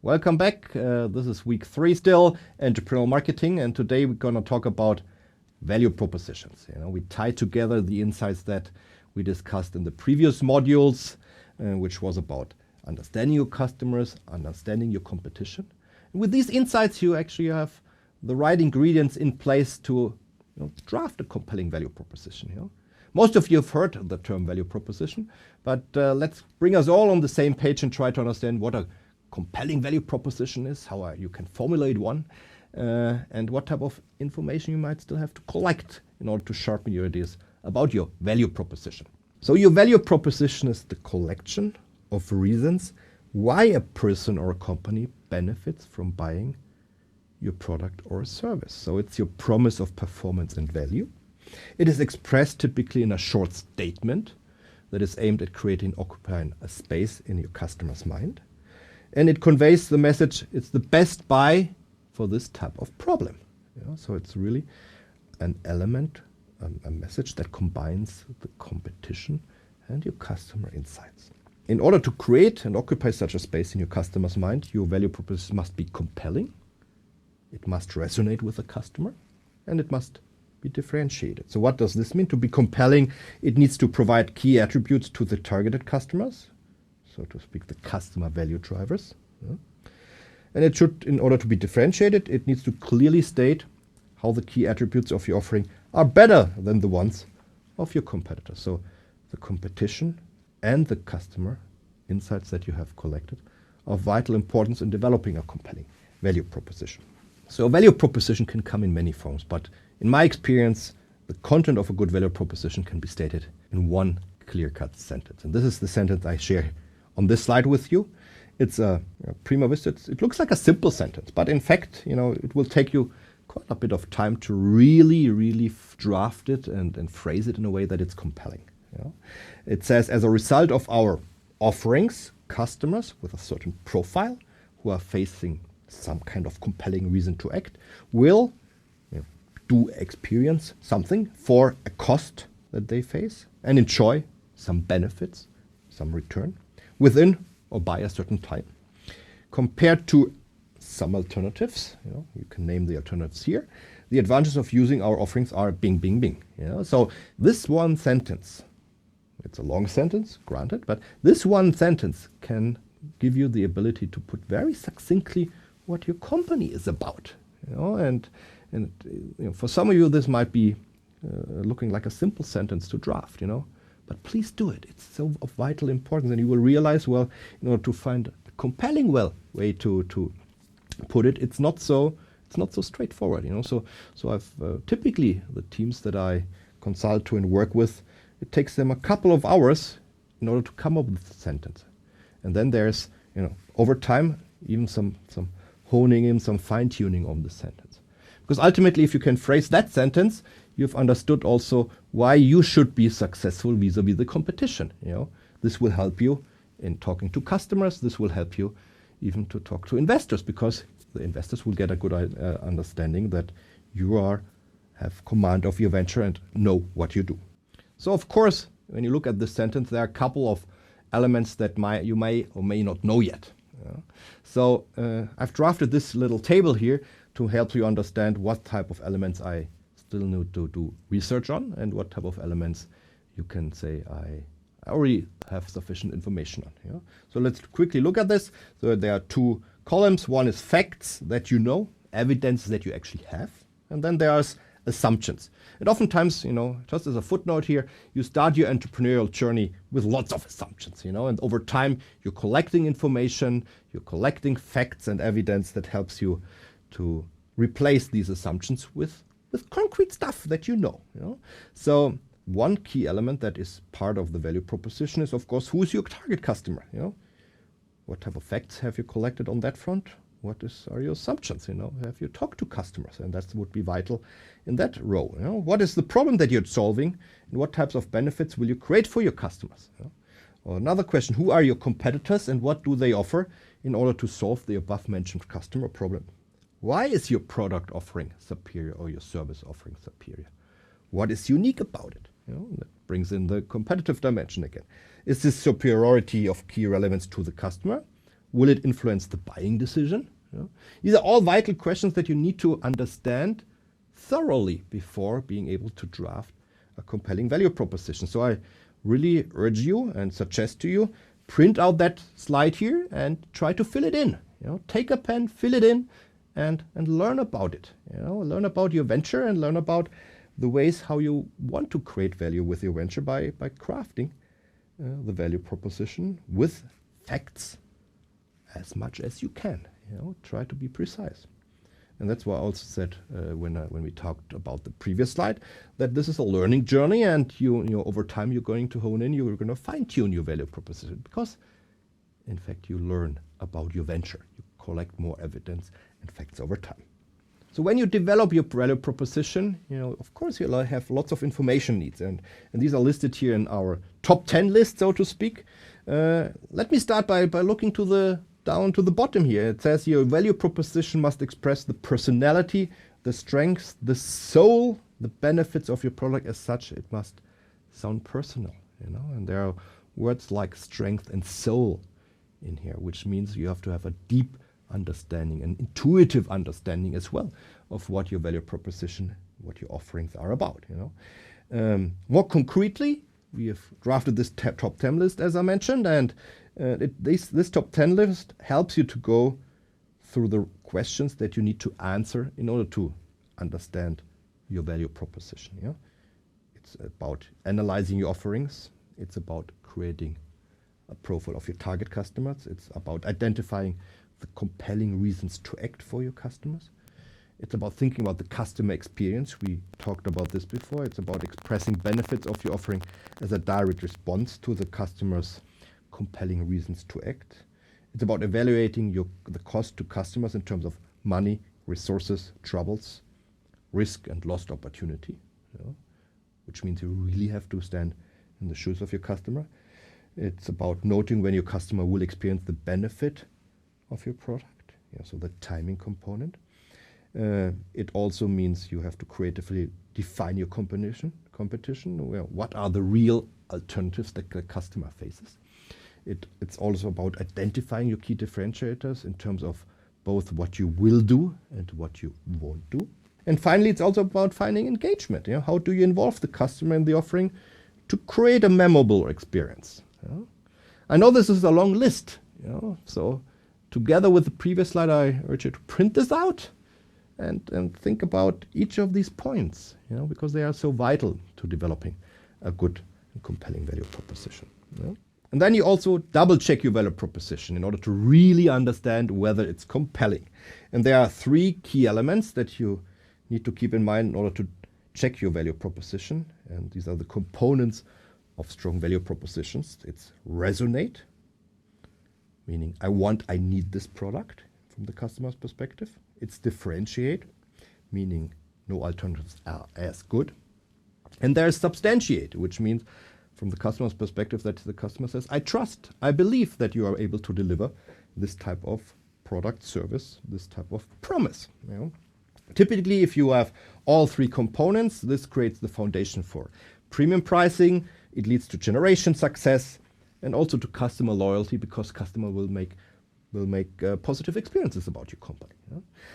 Welcome back. This is week 3 still, entrepreneurial marketing, and today we're going to talk about value propositions. We tie together the insights that we discussed in the previous modules, which was about understanding your customers, understanding your competition. And with these insights, you actually have the right ingredients in place to draft a compelling value proposition. Most of you have heard the term value proposition, but let's bring us all on the same page and try to understand what a compelling value proposition is, how you can formulate one, and what type of information you might still have to collect in order to sharpen your ideas about your value proposition. So your value proposition is the collection of reasons why a person or a company benefits from buying your product or a service. So it's your promise of performance and value. It is expressed typically in a short statement that is aimed at occupying a space in your customer's mind. And it conveys the message, it's the best buy for this type of problem. So it's really an element, a message that combines the competition and your customer insights. In order to create and occupy such a space in your customer's mind, your value proposition must be compelling, it must resonate with the customer, and it must be differentiated. So what does this mean? To be compelling, it needs to provide key attributes to the targeted customers, so to speak, the customer value drivers. And it should, in order to be differentiated, it needs to clearly state how the key attributes of your offering are better than the ones of your competitors. So the competition and the customer insights that you have collected are of vital importance in developing a compelling value proposition. So a value proposition can come in many forms, but in my experience, the content of a good value proposition can be stated in one clear-cut sentence. And this is the sentence I share on this slide with you. It's a prima vista, it looks like a simple sentence, but in fact, it will take you quite a bit of time to really draft it and phrase it in a way that it's compelling. It says, as a result of our offerings, customers with a certain profile who are facing some kind of compelling reason to act will do experience something for a cost that they face and enjoy some benefits, some return within or by a certain time. Compared to some alternatives, you can name the alternatives here, the advantages of using our offerings are bing, bing, bing. So this one sentence, it's a long sentence, granted, but this one sentence can give you the ability to put very succinctly what your company is about. And for some of you, this might be looking like a simple sentence to draft, but please do it. It's so of vital importance, and you will realize, well, in order to find a compelling way to put it, it's not so straightforward. So I've typically the teams that I consult to and work with, it takes them a couple of hours in order to come up with a sentence, and then there's over time even some honing in, some fine tuning on the sentence, because ultimately, if you can phrase that sentence, you've understood also why you should be successful vis-a-vis the competition. This will help you in talking to customers. This will help you even to talk to investors, because the investors will get a good understanding that you have command of your venture and know what you do. So of course, when you look at this sentence, there are a couple of elements that you may or may not know yet. So I've drafted this little table here to help you understand what type of elements I still need to do research on and what type of elements you can say I already have sufficient information on. So let's quickly look at this. So there are 2 columns. One is facts that you know, evidence that you actually have, and then there's assumptions. And oftentimes, just as a footnote here, you start your entrepreneurial journey with lots of assumptions, and over time you're collecting information, you're collecting facts and evidence that helps you to replace these assumptions with concrete stuff that you know. So one key element that is part of the value proposition is, of course, who's your target customer? What type of facts have you collected on that front? What are your assumptions? Have you talked to customers? And that would be vital in that row. What is the problem that you're solving, and what types of benefits will you create for your customers? Or another question: who are your competitors, and what do they offer in order to solve the above-mentioned customer problem? Why is your product offering superior or your service offering superior? What is unique about it? That brings in the competitive dimension again. Is this superiority of key relevance to the customer? Will it influence the buying decision? These are all vital questions that you need to understand thoroughly before being able to draft a compelling value proposition. So I really urge you and suggest to you, print out that slide here and try to fill it in. Take a pen, fill it in, and learn about it. Learn about your venture and learn about the ways how you want to create value with your venture by crafting the value proposition with facts as much as you can. Try to be precise. And that's why I also said when we talked about the previous slide that this is a learning journey, and over time you're going to hone in, you're going to fine-tune your value proposition, because in fact you learn about your venture. You collect more evidence and facts over time. So when you develop your value proposition, of course you'll have lots of information needs, and these are listed here in our top 10 list, so to speak. Let me start by looking down to the bottom here. It says your value proposition must express the personality, the strengths, the soul, the benefits of your product. As such, it must sound personal, and there are words like strength and soul in here, which means you have to have a deep understanding, an intuitive understanding as well of what your value proposition, what your offerings are about. More concretely, we have drafted this top 10 list, as I mentioned, and this top 10 list helps you to go through the questions that you need to answer in order to understand your value proposition. It's about analyzing your offerings. It's about creating a profile of your target customers. It's about identifying the compelling reasons to act for your customers. It's about thinking about the customer experience. We talked about this before. It's about expressing benefits of your offering as a direct response to the customer's compelling reasons to act. It's about evaluating the cost to customers in terms of money, resources, troubles, risk, and lost opportunity, which means you really have to stand in the shoes of your customer. It's about noting when your customer will experience the benefit of your product, so the timing component. It also means you have to creatively define your competition. What are the real alternatives that the customer faces? It's also about identifying your key differentiators in terms of both what you will do and what you won't do. And finally, it's also about finding engagement. How do you involve the customer in the offering to create a memorable experience? I know this is a long list, so together with the previous slide, I urge you to print this out and think about each of these points, because they are so vital to developing a good and compelling value proposition. And then you also double check your value proposition in order to really understand whether it's compelling. And there are 3 key elements that you need to keep in mind in order to check your value proposition. And these are the components of strong value propositions. It's resonate, meaning I need this product from the customer's perspective. It's differentiate, meaning no alternatives are as good. And there's substantiate, which means from the customer's perspective that the customer says, I believe that you are able to deliver this type of product, service, this type of promise. Typically, if you have all 3 components, this creates the foundation for premium pricing. It leads to generation success and also to customer loyalty, because customer will make positive experiences about your company.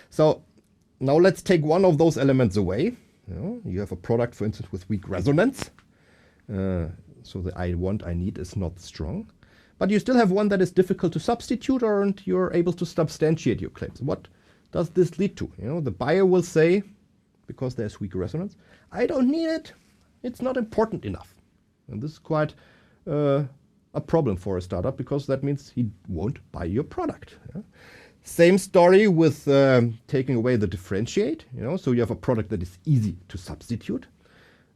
So now let's take one of those elements away. You have a product, for instance, with weak resonance. So the I need is not strong. But you still have one that is difficult to substitute, and you're able to substantiate your claims. What does this lead to? The buyer will say, because there's weak resonance, I don't need it. It's not important enough. And this is quite a problem for a startup, because that means he won't buy your product. Same story with taking away the differentiate. So you have a product that is easy to substitute.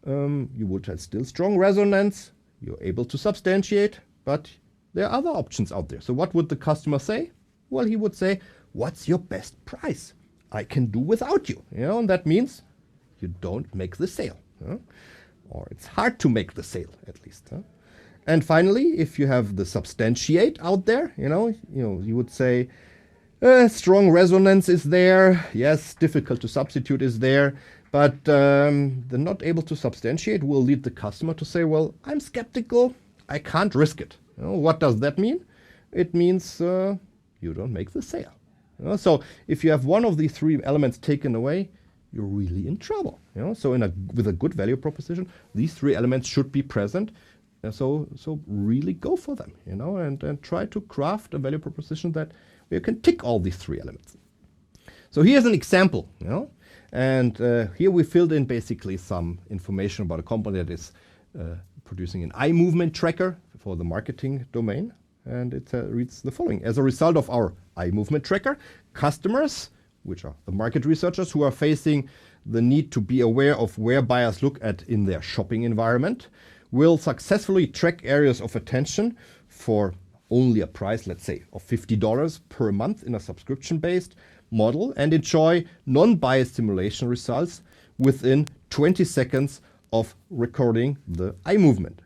You would have still strong resonance. You're able to substantiate, but there are other options out there. So what would the customer say? Well, he would say, what's your best price? I can do without you. And that means you don't make the sale. Or it's hard to make the sale, at least. And finally, if you have the substantiate out there, you would say, strong resonance is there. Yes, difficult to substitute is there. But the not able to substantiate will lead the customer to say, well, I'm skeptical. I can't risk it. What does that mean? It means you you don't make the sale. So if you have one of these three elements taken away, you're really in trouble. So with a good value proposition, these three elements should be present. So really go for them, and try to craft a value proposition that you can tick all these three elements. So here's an example, and here we filled in basically some information about a company that is producing an eye movement tracker for the marketing domain. And it reads the following. As a result of our eye movement tracker, customers, which are the market researchers who are facing the need to be aware of where buyers look at in their shopping environment, will successfully track areas of attention for only a price, let's say, of $50 per month in a subscription-based model and enjoy non-biased simulation results within 20 seconds of recording the eye movement.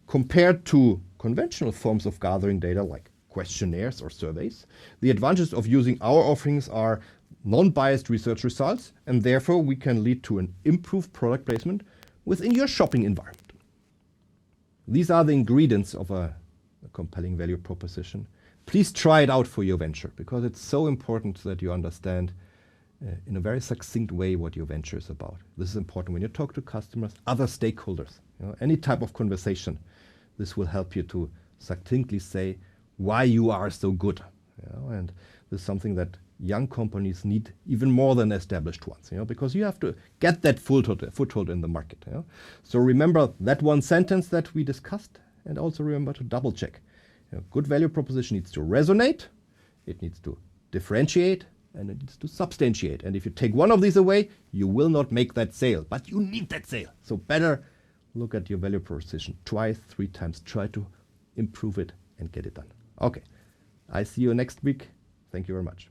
Compared to conventional forms of gathering data like questionnaires or surveys, the advantages of using our offerings are non-biased research results, and therefore we can lead to an improved product placement within your shopping environment. These are the ingredients of a compelling value proposition. Please try it out for your venture, because it's so important that you understand in a very succinct way what your venture is about. This is important when you talk to customers, other stakeholders, any type of conversation. This will help you to succinctly say why you are so good. And this is something that young companies need even more than established ones, because you have to get that foothold in the market. So remember that one sentence that we discussed, and also remember to double check. Good value proposition needs to resonate, it needs to differentiate, and it needs to substantiate. And if you take one of these away, you will not make that sale, but you need that sale. So better look at your value proposition twice, 3 times, try to improve it and get it done. Okay, I see you next week. Thank you very much.